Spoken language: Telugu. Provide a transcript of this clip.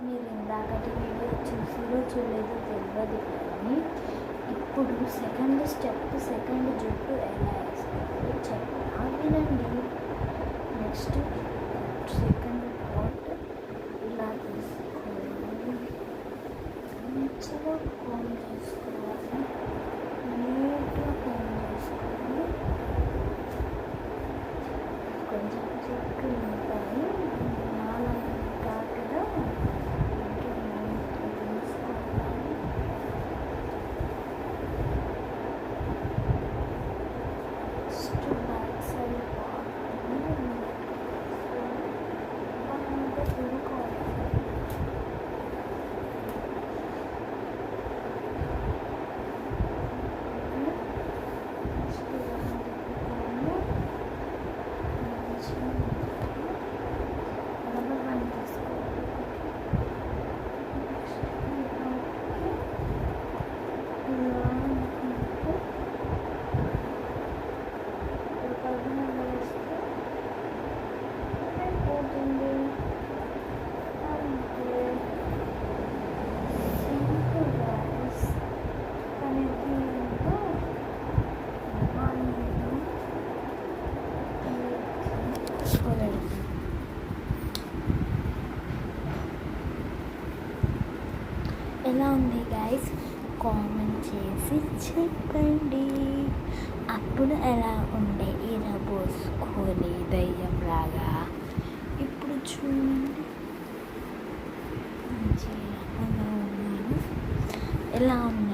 మీరు ఇందాకటి వీడియో చూసిరో చూడలేదో తెలియదు, కానీ ఇప్పుడు సెకండ్ జుట్టు ఎలా వేసుకోవాలో చెప్తా వినండి. నెక్స్ట్ సెకండ్ పార్ట్ ఇలా తీసుకోవాలి, మంచిగా కోమ్ చేసుకోవాలి, నీట్గా కోమ్ చేసుకోవాలి. కొంచెం చెక్కు ఉంటాయి నాలుగు కాకుండా ఎలా ఉంది గైస్, కామెంట్ చేసి చెప్పండి. అప్పుడు ఎలా ఉండే ఇలా పోసుకొని దయ్యంలాగా, ఇప్పుడు చూడండి మంచిగా అలా ఉన్నాను. ఎలా ఉంది